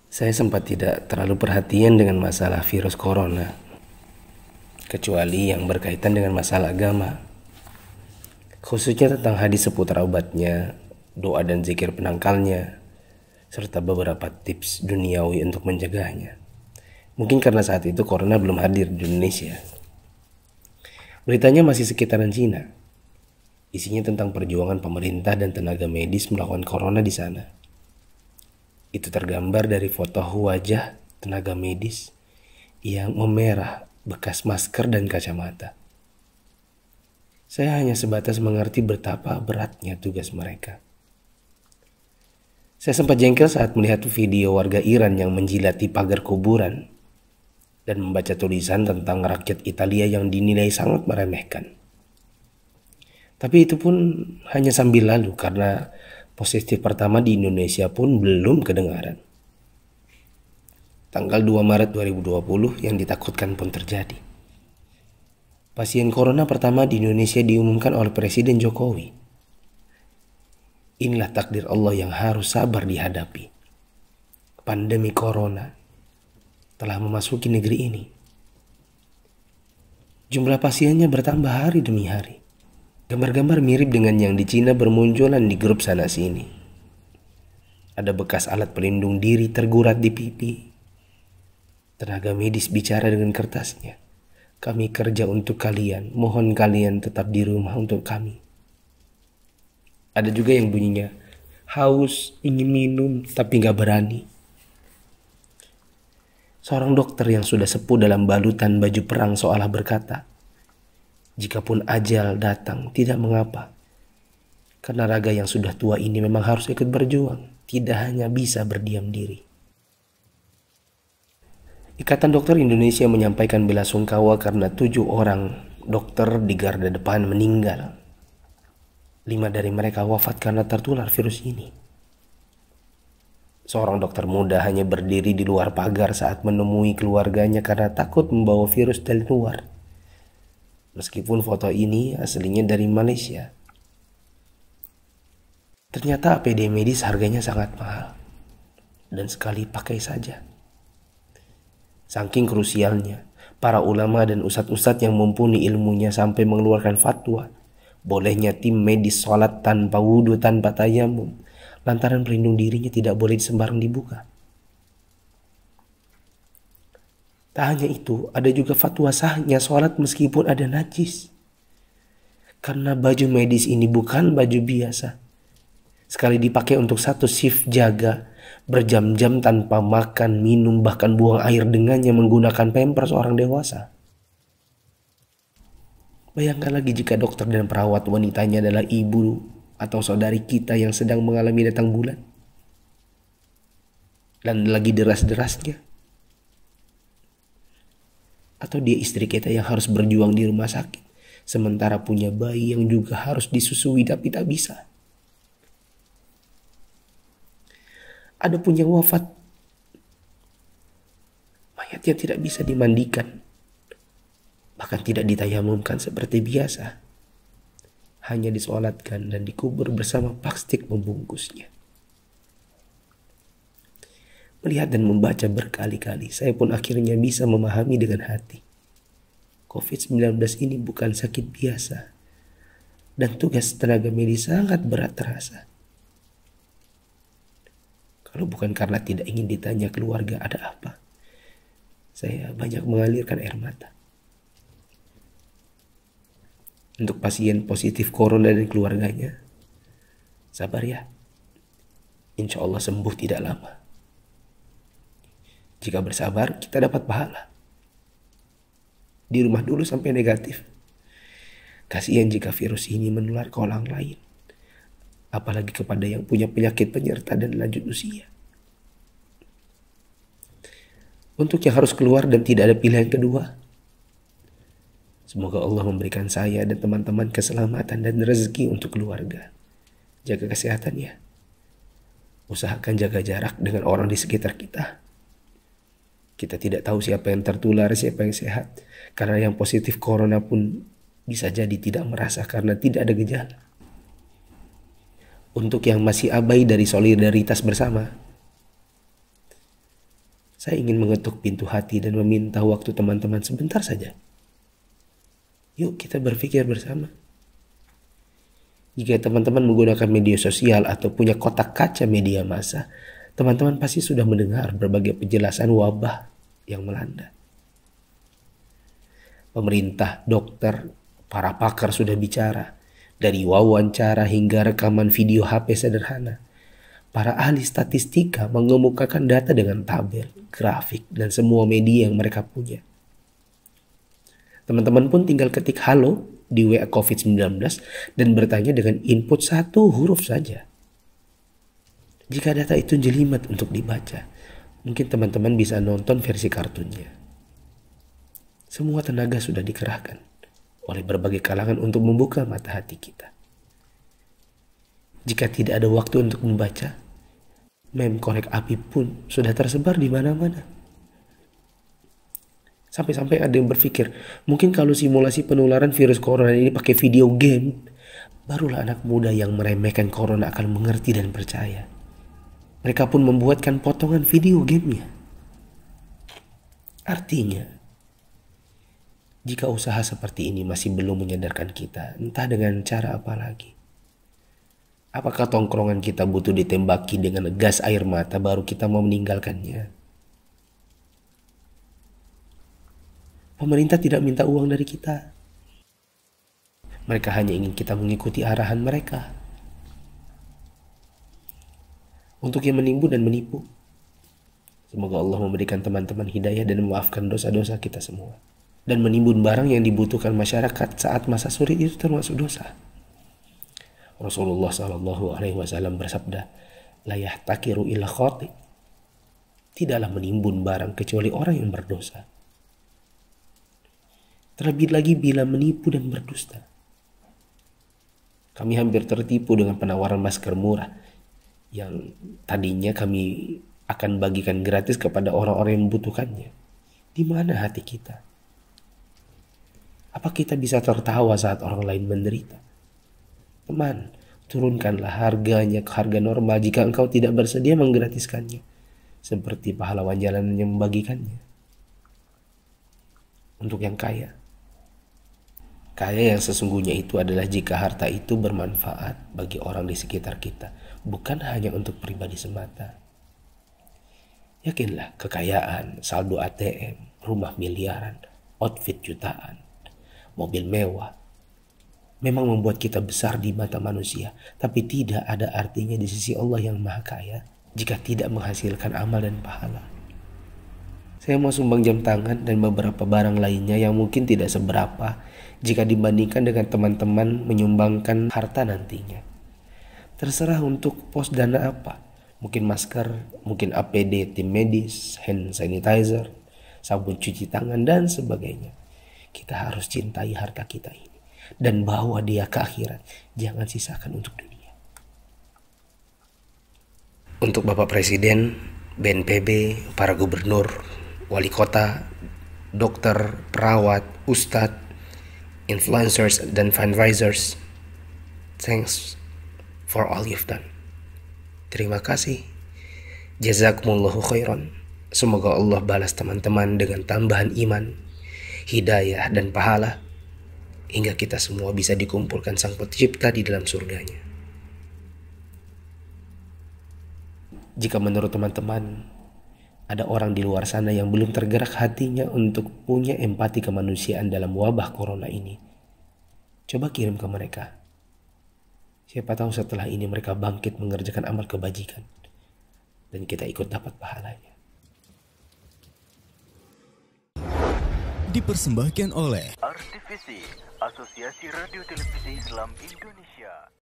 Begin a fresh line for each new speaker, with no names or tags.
Saya sempat tidak terlalu perhatian dengan masalah virus corona, kecuali yang berkaitan dengan masalah agama, khususnya tentang hadis seputar obatnya, doa dan zikir penangkalnya, serta beberapa tips duniawi untuk mencegahnya. Mungkin karena saat itu corona belum hadir di Indonesia. Beritanya masih sekitaran Cina. Isinya tentang perjuangan pemerintah dan tenaga medis melawan corona di sana. Itu tergambar dari foto wajah tenaga medis yang memerah bekas masker dan kacamata. Saya hanya sebatas mengerti betapa beratnya tugas mereka. Saya sempat jengkel saat melihat video warga Iran yang menjilati pagar kuburan dan membaca tulisan tentang rakyat Italia yang dinilai sangat meremehkan. Tapi itu pun hanya sambil lalu karena positif pertama di Indonesia pun belum kedengaran. Tanggal 2 Maret 2020 yang ditakutkan pun terjadi. Pasien corona pertama di Indonesia diumumkan oleh Presiden Jokowi. Inilah takdir Allah yang harus sabar dihadapi. Pandemi corona telah memasuki negeri ini. Jumlah pasiennya bertambah hari demi hari. Gambar-gambar mirip dengan yang di Cina bermunculan di grup sana sini. Ada bekas alat pelindung diri tergurat di pipi. Tenaga medis bicara dengan kertasnya. Kami kerja untuk kalian, mohon kalian tetap di rumah untuk kami. Ada juga yang bunyinya, haus, ingin minum, tapi gak berani. Seorang dokter yang sudah sepuh dalam balutan baju perang seolah berkata, jikapun ajal datang, tidak mengapa. Karena raga yang sudah tua ini memang harus ikut berjuang, tidak hanya bisa berdiam diri. Ikatan Dokter Indonesia menyampaikan belasungkawa karena 7 orang dokter di garda depan meninggal. 5 dari mereka wafat karena tertular virus ini. Seorang dokter muda hanya berdiri di luar pagar saat menemui keluarganya karena takut membawa virus dari luar. Meskipun foto ini aslinya dari Malaysia. Ternyata APD medis harganya sangat mahal. Dan sekali pakai saja. Saking krusialnya, para ulama dan ustadz-ustadz yang mumpuni ilmunya sampai mengeluarkan fatwa. Bolehnya tim medis sholat tanpa wudhu, tanpa tayamum. Lantaran pelindung dirinya tidak boleh sembarang dibuka. Tak hanya itu, ada juga fatwa sahnya sholat meskipun ada najis. Karena baju medis ini bukan baju biasa. Sekali dipakai untuk satu shift jaga, berjam-jam tanpa makan, minum, bahkan buang air dengannya menggunakan pampers orang dewasa. Bayangkan lagi jika dokter dan perawat wanitanya adalah ibu atau saudari kita yang sedang mengalami datang bulan. Dan lagi deras-derasnya. Atau dia istri kita yang harus berjuang di rumah sakit. Sementara punya bayi yang juga harus disusui tapi tak bisa. Ada pun yang wafat. Mayatnya tidak bisa dimandikan. Bahkan tidak ditayamumkan seperti biasa. Hanya disolatkan dan dikubur bersama plastik membungkusnya. Melihat dan membaca berkali-kali, saya pun akhirnya bisa memahami dengan hati. COVID-19 ini bukan sakit biasa. Dan tugas tenaga medis sangat berat terasa. Kalau bukan karena tidak ingin ditanya keluarga ada apa, saya banyak mengalirkan air mata. Untuk pasien positif corona dan keluarganya, sabar ya. Insya Allah sembuh tidak lama. Jika bersabar, kita dapat pahala. Di rumah dulu sampai negatif. Kasihan jika virus ini menular ke orang lain. Apalagi kepada yang punya penyakit penyerta dan lanjut usia. Untuk yang harus keluar dan tidak ada pilihan kedua, semoga Allah memberikan saya dan teman-teman keselamatan dan rezeki untuk keluarga. Jaga kesehatan ya. Usahakan jaga jarak dengan orang di sekitar kita. Kita tidak tahu siapa yang tertular, siapa yang sehat. Karena yang positif corona pun bisa jadi tidak merasa karena tidak ada gejala. Untuk yang masih abai dari solidaritas bersama, Saya ingin mengetuk pintu hati dan meminta waktu teman-teman sebentar saja. Yuk kita berpikir bersama. Jika teman-teman menggunakan media sosial atau punya kotak kaca media massa, teman-teman pasti sudah mendengar berbagai penjelasan wabah yang melanda. Pemerintah, dokter, para pakar sudah bicara. Dari wawancara hingga rekaman video HP sederhana. Para ahli statistika mengemukakan data dengan tabel, grafik, dan semua media yang mereka punya. Teman-teman pun tinggal ketik halo di WA COVID-19 dan bertanya dengan input satu huruf saja. Jika data itu jelimet untuk dibaca, mungkin teman-teman bisa nonton versi kartunnya. Semua tenaga sudah dikerahkan oleh berbagai kalangan untuk membuka mata hati kita. Jika tidak ada waktu untuk membaca, meme korek api pun sudah tersebar di mana-mana. Sampai-sampai ada yang berpikir, mungkin kalau simulasi penularan virus corona ini pakai video game, barulah anak muda yang meremehkan corona akan mengerti dan percaya. Mereka pun membuatkan potongan video gamenya. Artinya, jika usaha seperti ini masih belum menyadarkan kita, entah dengan cara apa lagi. Apakah tongkrongan kita butuh ditembaki dengan gas air mata baru kita mau meninggalkannya? Pemerintah tidak minta uang dari kita. Mereka hanya ingin kita mengikuti arahan mereka. Untuk yang menimbun dan menipu, semoga Allah memberikan teman-teman hidayah dan memaafkan dosa-dosa kita semua. Dan menimbun barang yang dibutuhkan masyarakat saat masa sulit itu termasuk dosa. Rasulullah SAW bersabda, la yahtakiru illa khati. Tidaklah menimbun barang kecuali orang yang berdosa. Terlebih lagi bila menipu dan berdusta. Kami hampir tertipu dengan penawaran masker murah yang tadinya kami akan bagikan gratis kepada orang-orang yang membutuhkannya. Di mana hati kita? Apa kita bisa tertawa saat orang lain menderita? Teman, turunkanlah harganya ke harga normal jika engkau tidak bersedia menggratiskannya. Seperti pahlawan jalanan yang membagikannya. Untuk yang kaya. Kaya yang sesungguhnya itu adalah jika harta itu bermanfaat bagi orang di sekitar kita. Bukan hanya untuk pribadi semata. Yakinlah kekayaan, saldo ATM, rumah miliaran, outfit jutaan, mobil mewah memang membuat kita besar di mata manusia, tapi tidak ada artinya di sisi Allah yang Maha Kaya jika tidak menghasilkan amal dan pahala. Saya mau sumbang jam tangan dan beberapa barang lainnya yang mungkin tidak seberapa jika dibandingkan dengan teman-teman menyumbangkan harta nantinya. Terserah untuk pos dana apa, mungkin masker, mungkin APD tim medis, hand sanitizer, sabun cuci tangan dan sebagainya. Kita harus cintai harta kita ini dan bawa dia ke akhirat. Jangan sisakan untuk dunia. Untuk Bapak Presiden, BNPB, para gubernur, wali kota, dokter, perawat, ustadz, influencers, dan fundraisers, thanks for all you've done. Terima kasih. Jazakumullahu khairan. Semoga Allah balas teman-teman dengan tambahan iman, hidayah dan pahala hingga kita semua bisa dikumpulkan Sang Pencipta di dalam surganya. Jika menurut teman-teman ada orang di luar sana yang belum tergerak hatinya untuk punya empati kemanusiaan dalam wabah corona ini, coba kirim ke mereka. Siapa tahu setelah ini mereka bangkit mengerjakan amal kebajikan dan kita ikut dapat pahalanya.
Dipersembahkan oleh
RTVC, Asosiasi Radio Televisi Islam Indonesia.